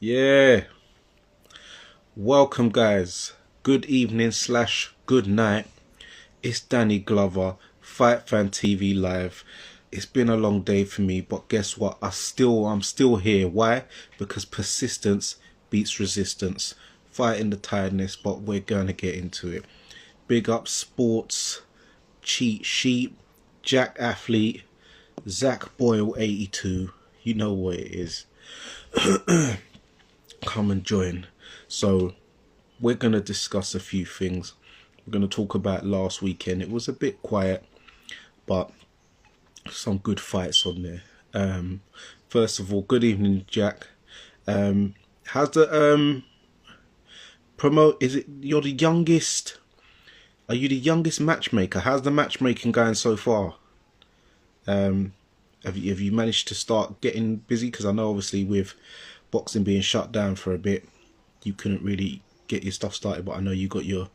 Yeah, welcome guys. Good evening slash good night. It's Danny Glover, Fight Fan TV Live. It's been a long day for me, but guess what? I'm still here. Why? Because persistence beats resistance. Fighting the tiredness, but we're gonna get into it. Big up sports, cheat sheet, Jack Athlete, Zach Boyle 82. You know what it is. Come and join. So we're going to discuss a few things. We're going to talk about last weekend. It was a bit quiet, but some good fights on there. First of all, good evening, Jack. How's the promote? Is it you're the youngest? Are you the youngest matchmaker? How's the matchmaking going so far? Have you managed to start getting busy? Because I know obviously with boxing being shut down for a bit, you couldn't really get your stuff started, but I know you got your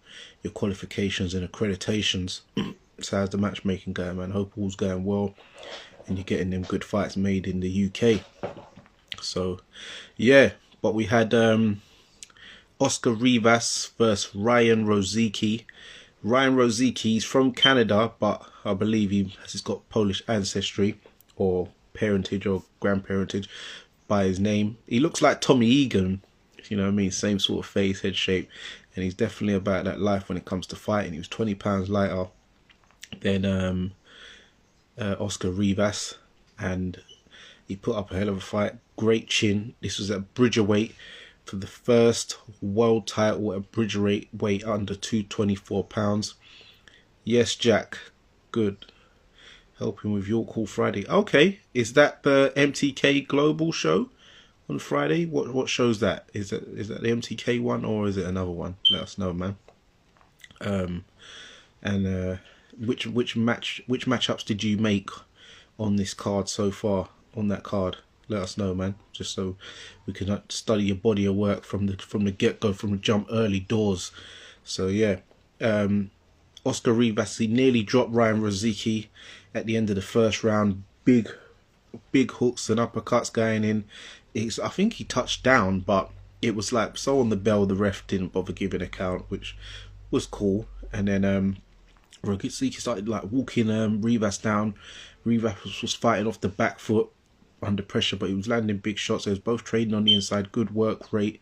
qualifications and accreditations. So how's the matchmaking going, man? Hope all's going well and you're getting them good fights made in the UK. So yeah, but we had Oscar Rivas versus Ryan Rozicki. Ryan Rozicki is from Canada, but I believe he's got Polish ancestry or parentage or grandparentage by his name. He looks like Tommy Egan, you know what I mean, same sort of face, head shape, and he's definitely about that life when it comes to fighting. He was 20 pounds lighter than Oscar Rivas, and he put up a hell of a fight. Great chin. This was at Bridgerweight for the first world title at Bridgerweight under 224 pounds. Yes, Jack, good. Helping with York Hall Friday. Okay, is that the MTK Global show on Friday? What show's that? Is that the MTK one or is it another one? Let us know, man. And which matchups did you make on this card so far? On that card, let us know, man. Just so we can study your body of work from the get go, from the jump early doors. So yeah, Oscar Rivas, he nearly dropped Ryan Rozicki at the end of the first round. Big hooks and uppercuts going in. I think he touched down, but it was like so on the bell the ref didn't bother giving a count, which was cool. And then Rozicki started like walking Rivas down. Rivas was fighting off the back foot under pressure, but he was landing big shots. They was both trading on the inside. Good work rate.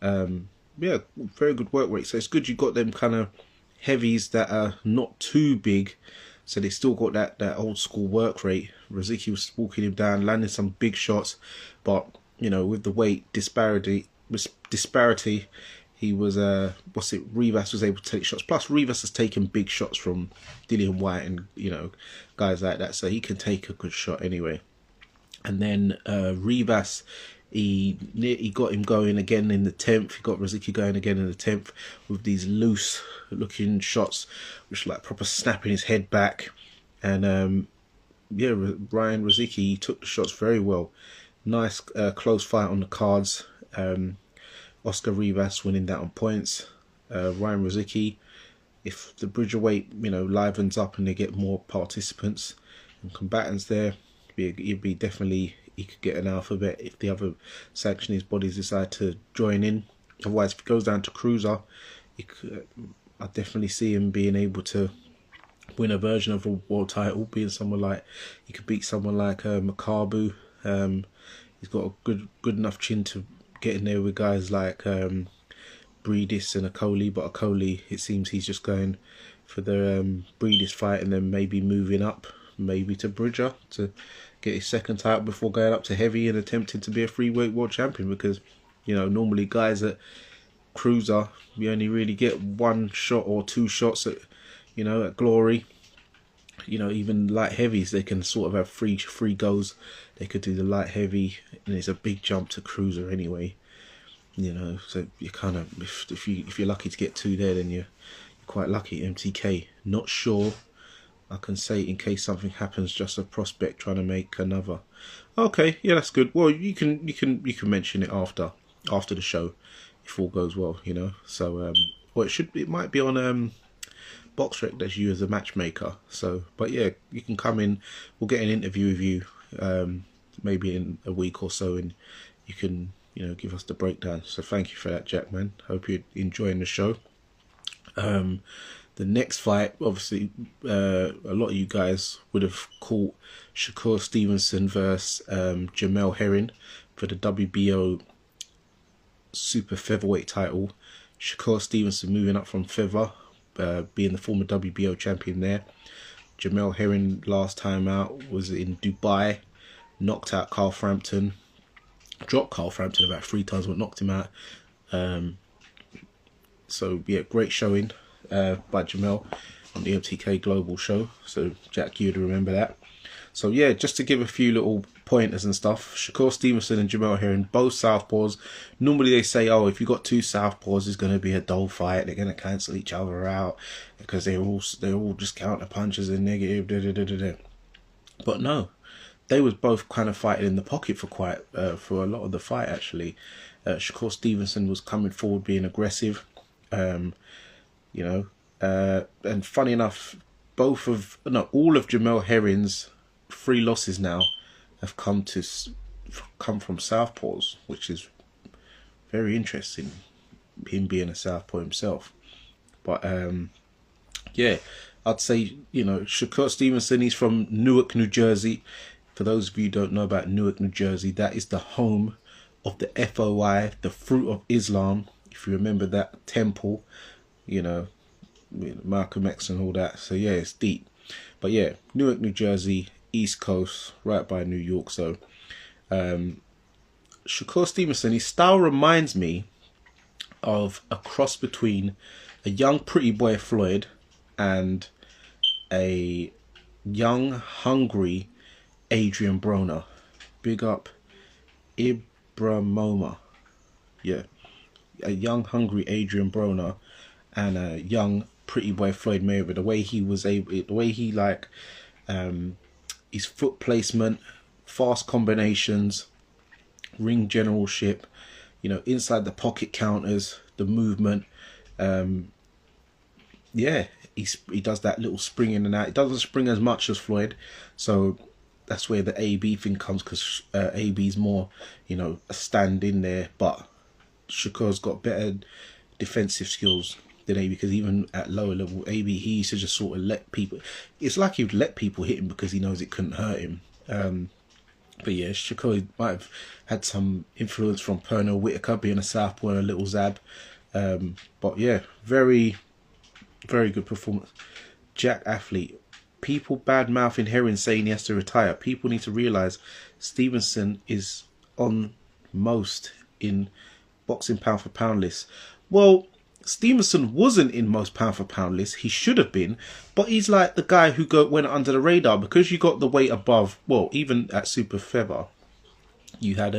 Yeah, very good work rate. So it's good you got them kind of heavies that are not too big, so they still got that old school work rate. Rozicki was walking him down, landing some big shots, but you know, with the weight disparity, he was Rivas was able to take shots. Plus Rivas has taken big shots from Dillian, Whyte, and you know, guys like that, so he can take a good shot anyway. And then Rivas, he got him going again in the 10th. He got Rozicki going again in the 10th with these loose looking shots, which like proper snapping his head back. And yeah, Ryan Rozicki took the shots very well. Nice close fight on the cards. Oscar Rivas winning that on points. Ryan Rozicki, if the Bridgerweight, you know, livens up and they get more participants and combatants there, he'd be definitely, he could get an alphabet if the other sanctionees bodies decide to join in. Otherwise, if it goes down to cruiser, I definitely see him being able to win a version of a world title, being someone like, he could beat someone like Makabu. He's got a good enough chin to get in there with guys like Breedis and Akoli, but Akoli, it seems he's just going for the Breedis fight and then maybe moving up, maybe to Bridger to get his second title before going up to heavy and attempting to be a freeweight world champion, because you know, normally guys at cruiser, you only really get one shot or two shots at, you know, at glory. You know, even light heavies, they can sort of have free goes. They could do the light heavy, and it's a big jump to cruiser anyway. You know, so you kind of, if you're lucky to get two there, then you're quite lucky. MTK, not sure. I can say in case something happens, just a prospect trying to make another. Okay, yeah, that's good. Well, you can mention it after the show if all goes well, you know. So well, it might be on BoxRec, that's you as a matchmaker. So, but yeah, you can come in. We'll get an interview with you maybe in a week or so, and you can give us the breakdown. So thank you for that, Jack, man. Hope you're enjoying the show. The next fight, obviously, a lot of you guys would have caught Shakur Stevenson versus Jamel Herring for the WBO super featherweight title. Shakur Stevenson moving up from feather, being the former WBO champion there. Jamel Herring last time out was in Dubai, knocked out Carl Frampton, dropped Carl Frampton about 3 times, but knocked him out. So yeah, great showing by Jamel on the MTK Global show. So Jack, you'd remember that. So yeah, just to give a few little pointers and stuff. Shakur Stevenson and Jamel Herring, both southpaws. Normally they say, oh, if you got 2 southpaws, it's going to be a dull fight. They're going to cancel each other out because they're all just counter punches and negative. But no, they was both kind of fighting in the pocket for a lot of the fight actually. Shakur Stevenson was coming forward, being aggressive. And funny enough, all of Jamel Herring's 3 losses now have come from southpaws, which is very interesting, him being a southpaw himself. But yeah, I'd say, Shakur Stevenson, he's from Newark, New Jersey. For those of you who don't know about Newark, New Jersey, that is the home of the FOI, the Fruit of Islam. If you remember that temple, Malcolm X and all that. So yeah, it's deep. But yeah, Newark, New Jersey, East Coast, right by New York. So Shakur Stevenson, his style reminds me of a cross between a young pretty boy Floyd and a young hungry Adrian Broner. Big up Ibramoma. Yeah, a young hungry Adrian Broner and a young pretty boy Floyd Mayweather. The way he was able, the way he his foot placement, fast combinations, ring generalship, inside the pocket counters, the movement. Yeah, he does that little spring in and out. It doesn't spring as much as Floyd, so that's where the AB thing comes, because AB's more, a stand in there. But Shakur's got better defensive skills than AB, because even at lower level, AB, he used to just sort of let people. It's like he would let people hit him because he knows it couldn't hurt him. But yeah, Shakur might have had some influence from Pernell Whitaker being a southpaw and a little zab. But yeah, very, very good performance. Jack athlete. People bad mouthing Herring saying he has to retire. People need to realise Stevenson is on most in boxing pound for pound lists. Well, Stevenson wasn't in most pound for pound lists. He should have been, but he's like the guy who went under the radar because you got the weight above. Well, even at super feather, you had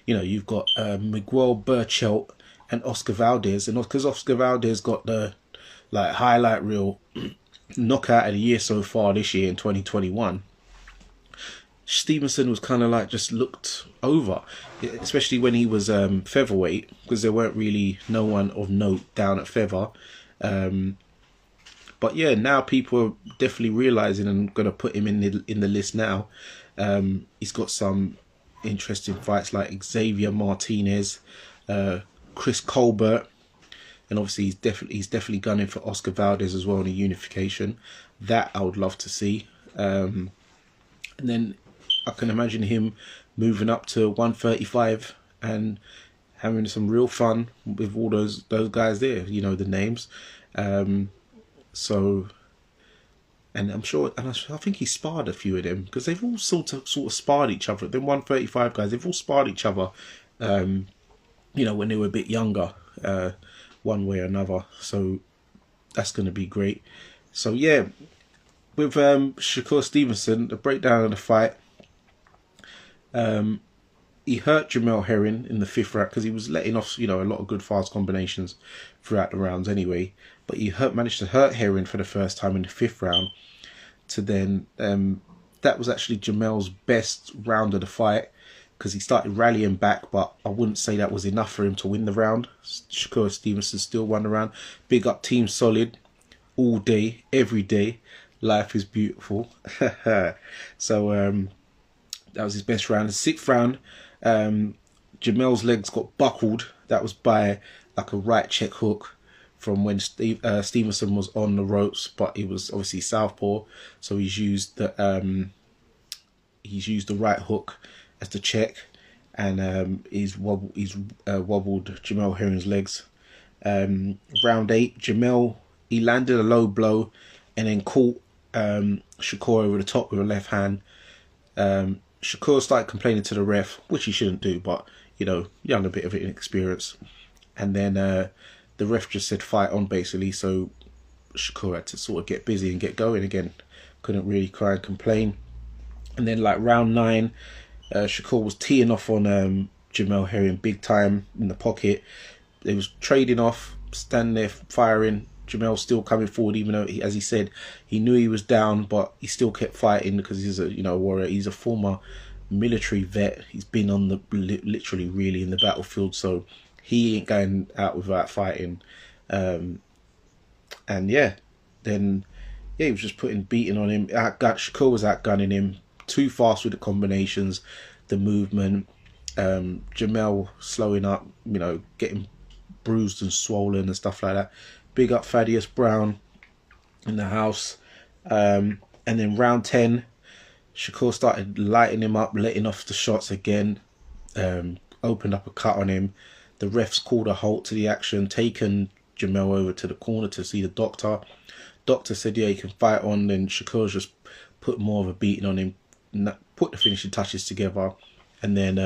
you've got Miguel Burchelt and Oscar Valdez, and because Oscar Valdez got the highlight reel knockout of the year so far this year in 2021, Stevenson was kind of just looked over, especially when he was featherweight, because there weren't really no one of note down at feather. But yeah, now people are definitely realizing and going to put him in the list now. He's got some interesting fights like Xavier Martinez, Chris Colbert, and obviously he's definitely gunning for Oscar Valdez as well in a unification. That I would love to see. And then I can imagine him moving up to 135 and having some real fun with all those guys there, the names. So, and I'm sure, and I think he sparred a few of them, because they've all sort of sparred each other. Them 135 guys, they've all sparred each other, when they were a bit younger, one way or another. So that's going to be great. So yeah, with Shakur Stevenson, the breakdown of the fight. He hurt Jamel Herring in the 5th round because he was letting off, a lot of good fast combinations throughout the rounds anyway. But he managed to hurt Herring for the first time in the 5th round. To then, that was actually Jamel's best round of the fight, because he started rallying back, but I wouldn't say that was enough for him to win the round. Shakur Stevenson still won the round. Big up Team Solid, all day, every day. Life is beautiful. So that was his best round. The 6th round, Jamel's legs got buckled. That was by like a right check hook from when Stevenson was on the ropes, but he was obviously southpaw, so he's used the right hook as the check, and he's wobbled Jamel Herring's legs. Round 8, Jamel, he landed a low blow and then caught Shakur over the top with a left hand. Shakur started complaining to the ref, which he shouldn't do, but you know, young, a bit of inexperience. And then the ref just said fight on, basically, so Shakur had to sort of get busy and get going again. Couldn't really cry and complain. And then like round 9, Shakur was teeing off on Jamel Herring big time in the pocket. They was trading off, standing there firing. Jamel still coming forward, even though, as he said, he knew he was down, but he still kept fighting because he's a warrior. He's a former military vet. He's been on the literally really in the battlefield, so he ain't going out without fighting. And yeah, then he was just beating on him. Shakur was outgunning him, too fast with the combinations, the movement. Jamel slowing up, getting bruised and swollen and stuff like that. Big up Thaddeus Brown in the house. And then round 10, Shakur started lighting him up, letting off the shots again. Opened up a cut on him. The refs called a halt to the action, taken Jamel over to the corner to see the doctor. Doctor said, yeah, he can fight on. Then Shakur just put more of a beating on him, put the finishing touches together. And then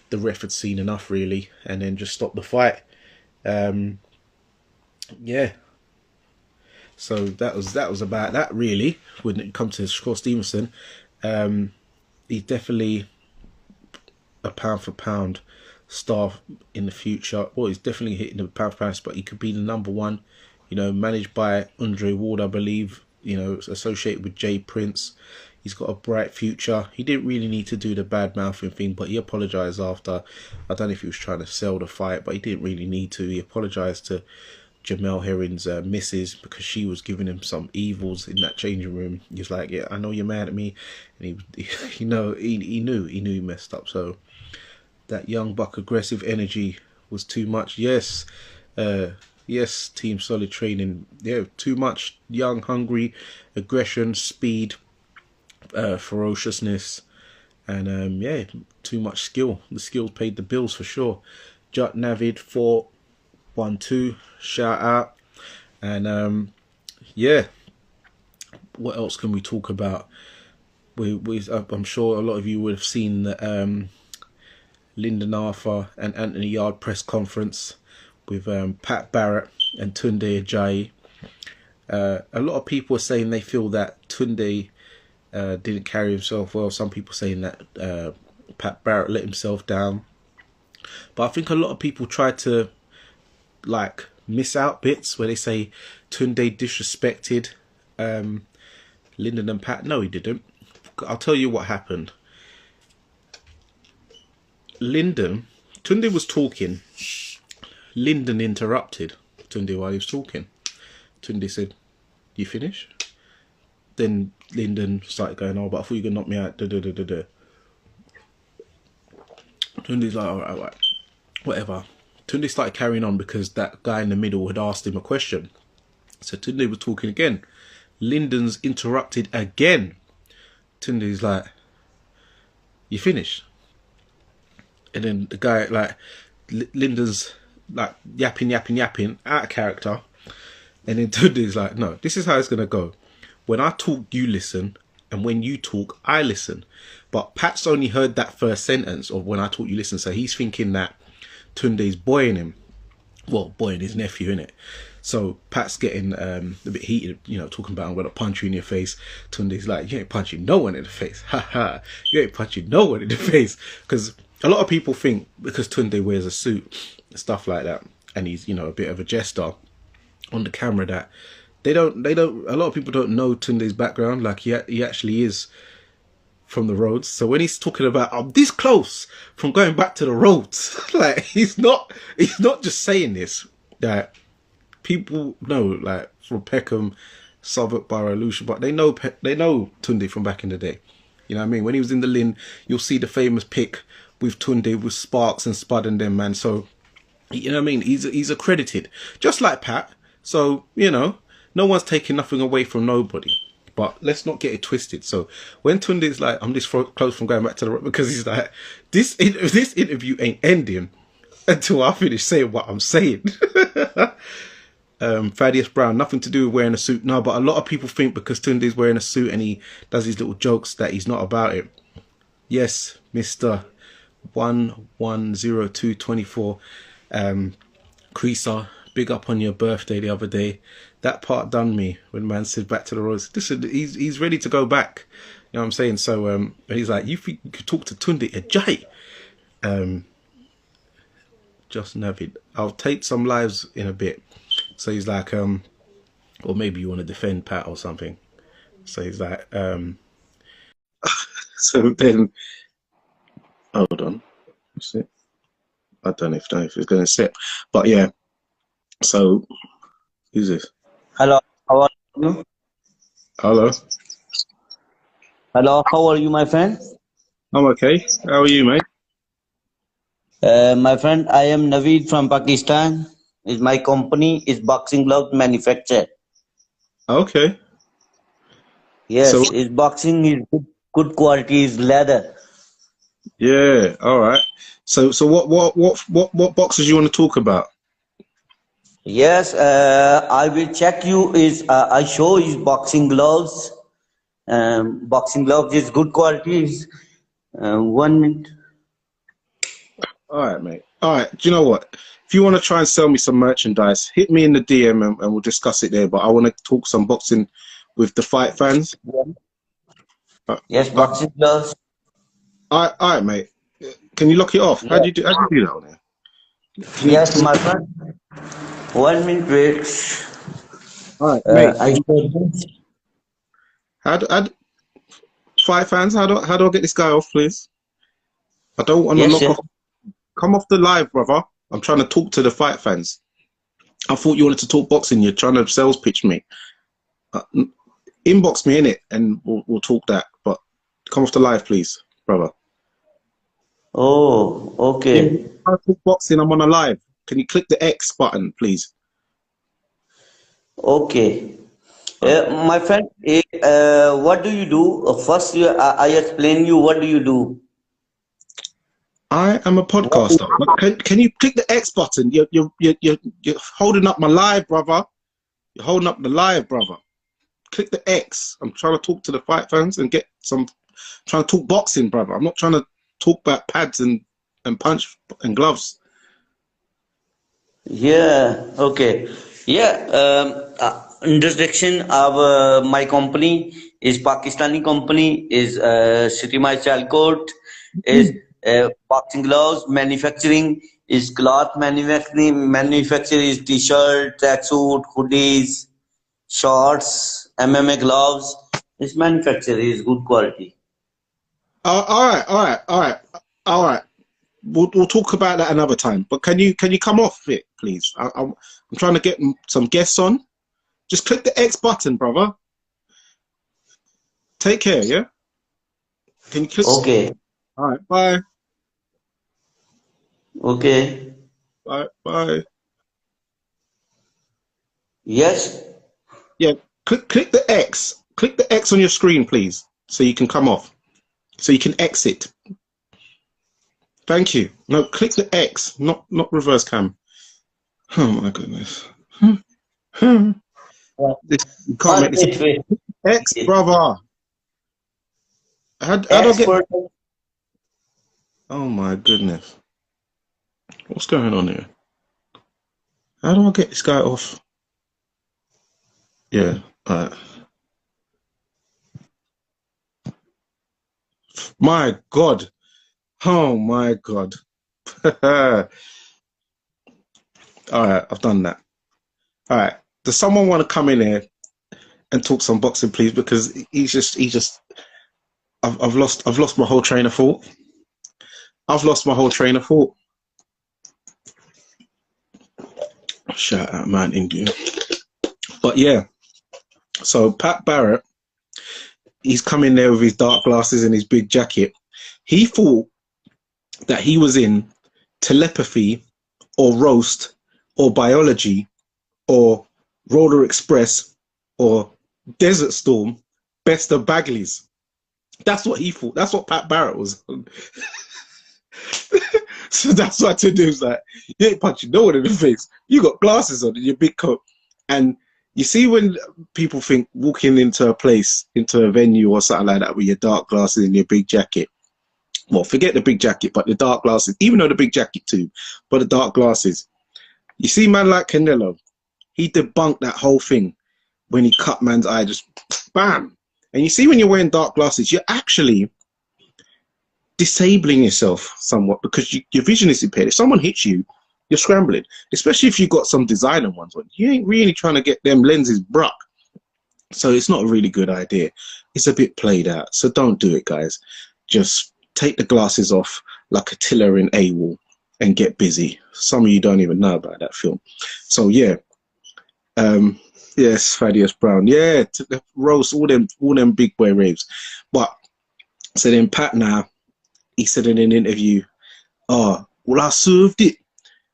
the ref had seen enough, really, and then just stopped the fight. Yeah, so that was about that, really. When it comes to Shakur Stevenson, he's definitely a pound for pound star in the future. Well, he's definitely hitting the pound for pound spot. He could be the number one, managed by Andre Ward, I believe, associated with Jay Prince. He's got a bright future. He didn't really need to do the bad mouthing thing, but he apologised after. I don't know if he was trying to sell the fight, but he didn't really need to. He apologised to Jamel Herring's missus because she was giving him some evils in that changing room. He was like, yeah, I know you're mad at me. And he knew he messed up. So that young buck aggressive energy was too much. Yes, Team Solid Training. Yeah, too much young, hungry aggression, speed, ferociousness, and too much skill. The skills paid the bills for sure. Jut Navid 412, shout out. And what else can we talk about? I'm sure a lot of you would have seen the Lyndon Arthur and Anthony Yarde press conference with Pat Barrett and Tunde Ajayi. A lot of people are saying they feel that Tunde didn't carry himself well. Some people saying that Pat Barrett let himself down. But I think a lot of people try to miss out bits where they say Tunde disrespected Lyndon and Pat. No, he didn't. I'll tell you what happened. Tunde was talking. Lyndon interrupted Tunde while he was talking. Tunde said, "You finish?" Then Lyndon started going, "Oh, but I thought you were going to knock me out." Tunde's like, all right, whatever. Tunde started carrying on because that guy in the middle had asked him a question. So Tunde was talking again. Lyndon's interrupted again. Tunde's like, "You finished?" And then the guy, Lyndon's yapping, out of character. And then Tunde's like, "No, this is how it's going to go. When I talk, you listen. And when you talk, I listen." But Pat's only heard that first sentence of "when I talk, you listen." So he's thinking that Tunde's boying him. Well, boying his nephew, innit? So Pat's getting a bit heated, talking about, "I'm going to punch you in your face." Tunde's like, "You ain't punching no one in the face." Ha ha. You ain't punching no one in the face. Because a lot of people think because Tunde wears a suit and stuff like that, and he's, a bit of a jester on the camera, that they don't, a lot of people don't know Tunde's background. He actually is from the roads. So when he's talking about, "I'm this close from going back to the roads," he's not just saying this. That people know, from Peckham, Southwark Borough, Lucia, but they know Tunde from back in the day. You know what I mean? When he was in the Lynn, you'll see the famous pic with Tunde, with Sparks and Spud and them, man. So, you know what I mean? He's accredited, just like Pat. So, you know, no one's taking nothing away from nobody. But let's not get it twisted. So when Tunde's like, I'm this close from going back to the rock, because he's like, this interview ain't ending until I finish saying what I'm saying. Thaddeus Brown, nothing to do with wearing a suit. No, but a lot of people think because Tunde's wearing a suit and he does his little jokes that he's not about it. Yes, Mr. 110224. Creaser, big up on your birthday the other day. That part done me when man said back to the Rose. Listen, he's ready to go back. You know what I'm saying? So he's like, you think you could talk to Tunde Ajayi? Just Navid. I'll take some lives in a bit. So he's like, or maybe you want to defend Pat or something. So he's like, so then, hold on. What's it? I don't know if it's going to sit, but yeah. So, who's this? Hello, how are you? Hello. Hello, how are you, my friend? I'm okay. How are you, mate? My friend, I am Naveed from Pakistan. Is my company is boxing gloves manufacturer. Okay. Yes, So, is boxing is good quality is leather. yeah. All right. So what boxes you want to talk about? Yes, I will check you. Is I show is boxing gloves. Boxing gloves is good quality. Is 1 minute. All right, mate. All right. Do you know what? If you want to try and sell me some merchandise, hit me in the DM and we'll discuss it there. But I want to talk some boxing with the fight fans. Yes, boxing gloves. All right, mate. Can you lock it off? Yeah. How do you do that on there? Yes, my friend. 1 minute, wait. All right, mate. I show this. How fight fans? How do I get this guy off, please? I don't want to Yes, lock yes. off. Come off the live, brother. I'm trying to talk to the fight fans. I thought you wanted to talk boxing. You're trying to sales pitch me. Inbox me in it, and we'll talk that. But come off the live, please, brother. Oh, okay. Yeah, I talk boxing. I'm on a live. Can you click the X button, please? Okay. My friend, what do you do? First, I explain you what do you do. I am a podcaster. Can you click the X button? You're holding up my live, brother. You're holding up the live, brother. Click the X. I'm trying to talk to the fight fans and get some. Trying to talk boxing, brother. I'm not trying to talk about pads and punch and gloves. Yeah. Okay. Yeah. Introduction of my company is Pakistani company is City My Child Court is boxing gloves manufacturing is cloth manufacture is t-shirt, tracksuit, hoodies, shorts, MMA gloves. This manufacturer is good quality. All right. We'll talk about that another time. But can you come off it, please? I'm trying to get some guests on. Just click the X button, brother. Take care, yeah? Can you click? Okay. All right, bye. Okay. Bye. Yes. Yeah, click the X. Click the X on your screen, please, so you can come off. So you can exit. Thank you. No, click the X, not reverse cam. Oh my goodness. This, you can't make this Wait. X, brother. How do I get? Expert. Oh my goodness. What's going on here? How do I get this guy off? Yeah. My God. Oh my God. All right, I've done that. All right. Does someone want to come in here and talk some boxing, please? Because I've lost my whole train of thought. Shout out, man, India. But yeah, so Pat Barrett, he's come in there with his dark glasses and his big jacket. He thought that he was in telepathy or roast or biology or Roller Express or Desert Storm, Best of Bagleys. That's what he thought. That's what Pat Barrett was on. So that's what Tunde was like, you ain't punching no one in the face. You got glasses on in your big coat. And you see when people think walking into a place, into a venue or something like that with your dark glasses and your big jacket. Well, forget the big jacket, but the dark glasses, even though the big jacket too, but the dark glasses. You see man like Canelo, he debunked that whole thing when he cut man's eye, just bam. And you see when you're wearing dark glasses, you're actually disabling yourself somewhat because your vision is impaired. If someone hits you, you're scrambling, especially if you've got some designer ones on. You ain't really trying to get them lenses bruck. So it's not a really good idea. It's a bit played out. So don't do it, guys. Just take the glasses off like Attila in AWOL and get busy. Some of you don't even know about that film. So yeah. Yes, Thaddeus Brown. Yeah, to the roast all them big boy raves. But so then Pat now, he said in an interview, "Oh, well, I served it,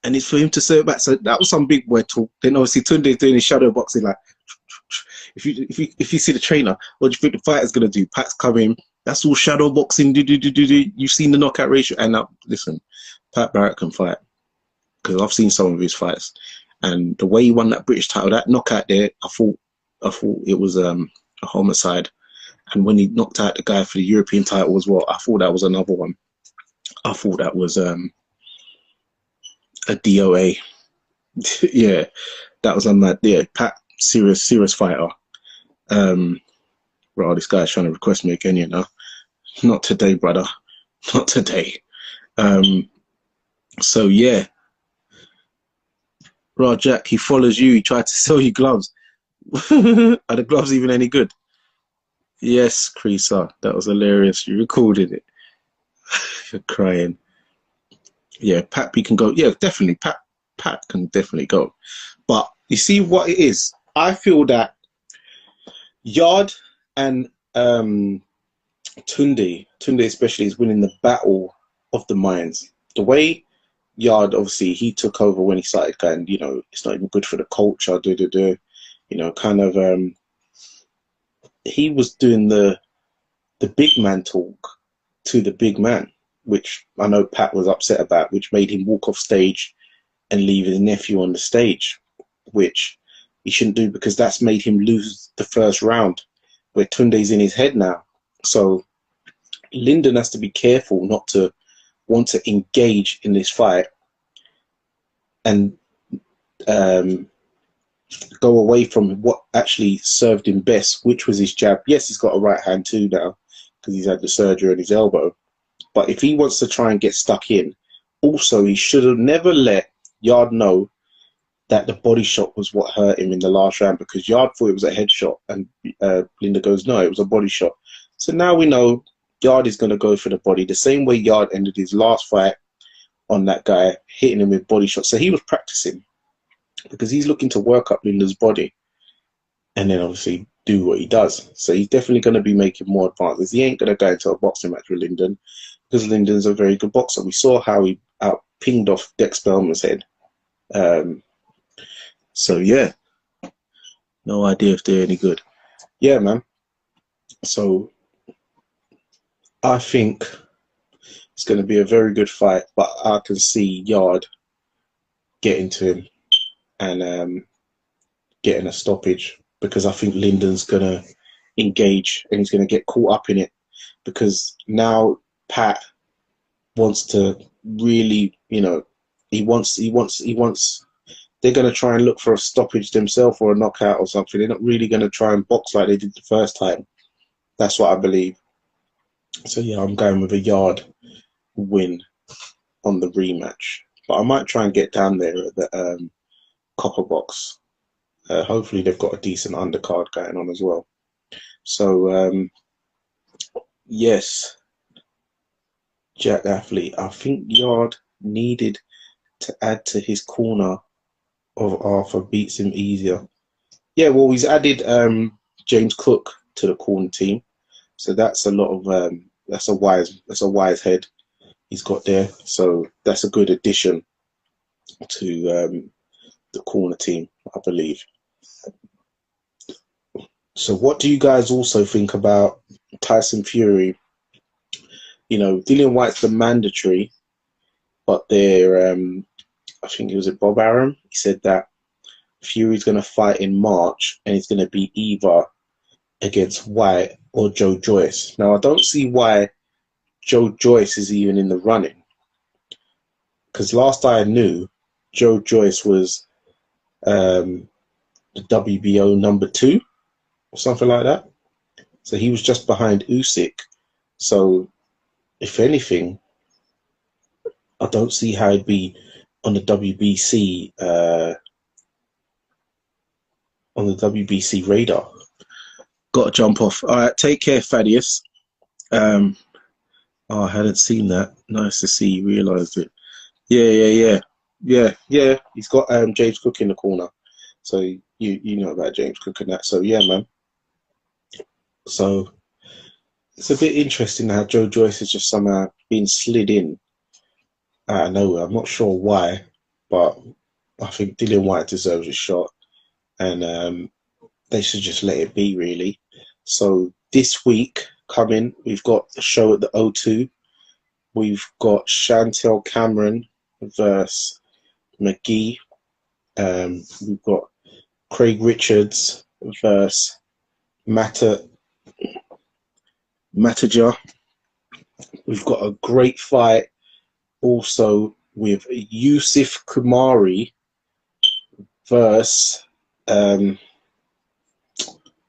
and it's for him to serve back." So that was some big boy talk. Then obviously Tunde doing his shadow boxing, like, if you see the trainer, what do you think the fighter's gonna do? Pat's coming. That's all shadow boxing. You've seen the knockout ratio, and now listen, Pat Barrett can fight because I've seen some of his fights, and the way he won that British title, that knockout there, I thought it was a homicide. And when he knocked out the guy for the European title as well, I thought that was another one. I thought that was a DOA. Yeah, that was a mad. Yeah, Pat, serious fighter. Well, this guy's trying to request me again, you know. Not today, brother. Not today. So yeah. Right, Jack, he follows you. He tried to sell you gloves. Are the gloves even any good? Yes, Creaser, that was hilarious. You recorded it. You're crying. Yeah, Pat B can go. Yeah, definitely. Pat can definitely go. But you see what it is? I feel that Yarde and Tunde especially is winning the battle of the minds. The way Yarde, obviously, he took over when he started going, you know, it's not even good for the culture, you know, kind of he was doing the big man talk to the big man, which I know Pat was upset about, which made him walk off stage and leave his nephew on the stage, which he shouldn't do because that's made him lose the first round, where Tunde's in his head now. So Lyndon has to be careful not to want to engage in this fight and go away from what actually served him best, which was his jab. Yes, he's got a right hand too now because he's had the surgery on his elbow. But if he wants to try and get stuck in, also he should have never let Yarde know that the body shot was what hurt him in the last round, because Yarde thought it was a headshot and Linda goes, no, it was a body shot. So now we know Yarde is going to go for the body, the same way Yarde ended his last fight on that guy, hitting him with body shots. So he was practicing because he's looking to work up Linda's body and then obviously do what he does. So he's definitely going to be making more advances. He ain't going to go into a boxing match with Lyndon because Lyndon's a very good boxer. We saw how he out-pinged off Dex Spellman's head. So yeah, no idea if they're any good. Yeah, man. So I think it's going to be a very good fight, but I can see Yarde getting to him and getting a stoppage, because I think Lyndon's going to engage and he's going to get caught up in it, because now Pat wants to really, you know, he wants they're going to try and look for a stoppage themselves or a knockout or something. They're not really going to try and box like they did the first time. That's what I believe. So yeah, I'm going with a Yarde win on the rematch. But I might try and get down there at the Copper Box. Hopefully they've got a decent undercard going on as well. So yes, Jack Athlete. I think Yarde needed to add to his corner of Arthur beats him easier. Yeah, well, he's added James Cook to the corner team, so that's a lot of that's a wise head. he's got there. So that's a good addition to the corner team, I believe. So what do you guys also think about Tyson Fury? You know, Dillian Whyte's the mandatory, but they're, I think it was Bob Arum. He said that Fury's going to fight in March and it's going to be either against Whyte or JoenJoyce. Now, I don't see why JoenJoyce is even in the running, because last I knew, JoenJoyce was the WBO #2 or something like that. So he was just behind Usyk. So if anything, I don't see how he'd be on the WBC radar. Got to jump off. All right, take care, Thaddeus. Oh, I hadn't seen that. Nice to see you realised it. Yeah. He's got James Cook in the corner, so you know about James Cook and that. So yeah, man. So it's a bit interesting how JoenJoyce has just somehow been slid in out of nowhere. I'm not sure why, but I think Dillian Whyte deserves a shot, and they should just let it be, really. So this week coming, we've got the show at the O2. We've got Chantel Cameron versus McGee. We've got Craig Richards versus Mataja. We've got a great fight also with Yusuf Kumari versus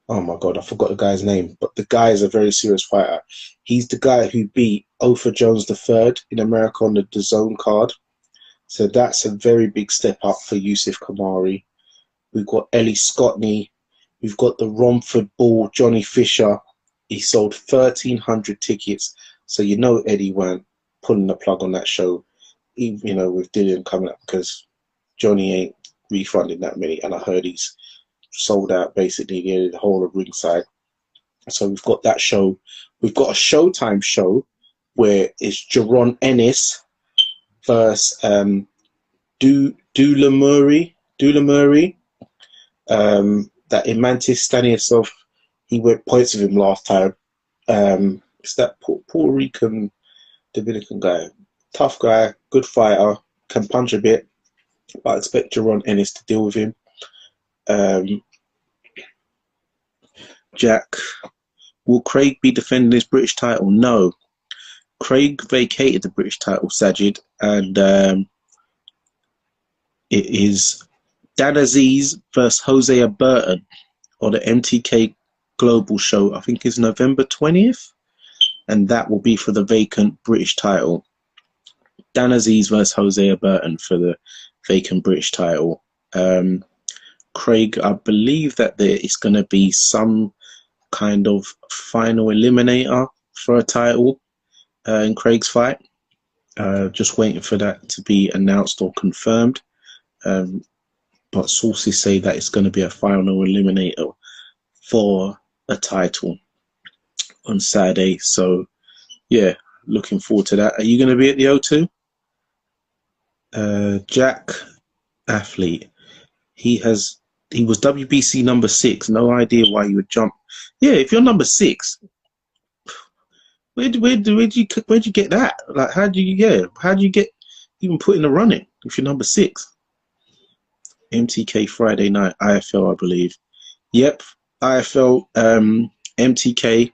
oh my god, I forgot the guy's name, but the guy is a very serious fighter. He's the guy who beat Ofer Jones III in America on the DAZN card. So that's a very big step up for Yusuf Kumari. We've got Ellie Scottney. We've got the Romford Bull, Johnny Fisher. He sold 1,300 tickets. So you know Eddie weren't pulling the plug on that show, even, you know, with Dillian coming up, because Johnny ain't refunding that many. And I heard he's sold out basically the whole of ringside. So we've got that show. We've got a Showtime show where it's Jaron Ennis versus Dula Murray. That Imantis Stanislav, he went points with him last time. It's that Puerto Rican Dominican guy. Tough guy, good fighter, can punch a bit, but I expect Jaron Ennis to deal with him. Jack, will Craig be defending his British title? No. Craig vacated the British title, Sajid, and it is Dan Aziz versus Jose Burton on the MTK Global show. I think it's November 20th, and that will be for the vacant British title. Dan Aziz versus Jose Burton for the vacant British title. Craig, I believe that there is going to be some kind of final eliminator for a title in Craig's fight. Just waiting for that to be announced or confirmed. But sources say that it's going to be a final eliminator for a title on Saturday. So, yeah, looking forward to that. Are you going to be at the O2? Jack Athlete. He was WBC #6. No idea why you would jump. Yeah, if you're #6, where'd you get that? Like, how do you get even put in the running if you're #6? MTK Friday night, IFL, I believe. Yep, IFL, MTK.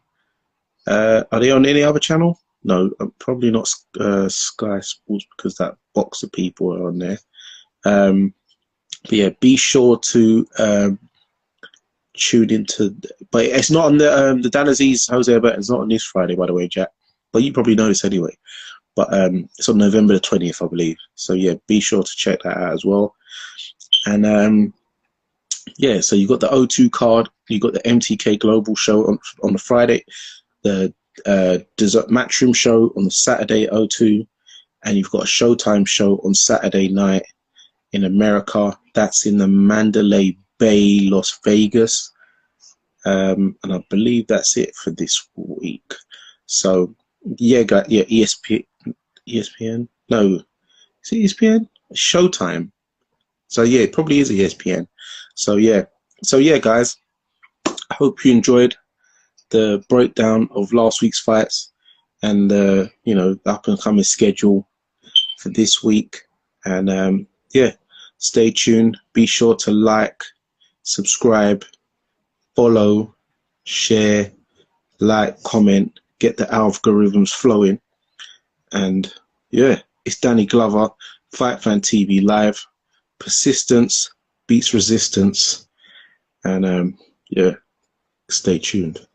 Are they on any other channel? No, probably not Sky Sports, because that box of people are on there. But yeah, be sure to tune into. But it's not on the Dan Aziz Jose Burton. It's not on this Friday, by the way, Jack. But you probably know this anyway. But it's on November 20th, I believe. So yeah, be sure to check that out as well. And yeah, so you got the O2 card, you got the MTK Global show on the Friday, the Matchroom show on the Saturday O2, and you've got a Showtime show on Saturday night in America. That's in the Mandalay Bay, Las Vegas. And I believe that's it for this week. So yeah, ESPN ESPN? No, is it ESPN? Showtime. So yeah, it probably is ESPN. So yeah, guys. I hope you enjoyed the breakdown of last week's fights and the up and coming schedule for this week. And yeah, stay tuned. Be sure to like, subscribe, follow, share, like, comment, get the algorithms flowing. And yeah, it's Danny Glover, Fight Fan TV Live. Persistence beats resistance. And yeah, stay tuned.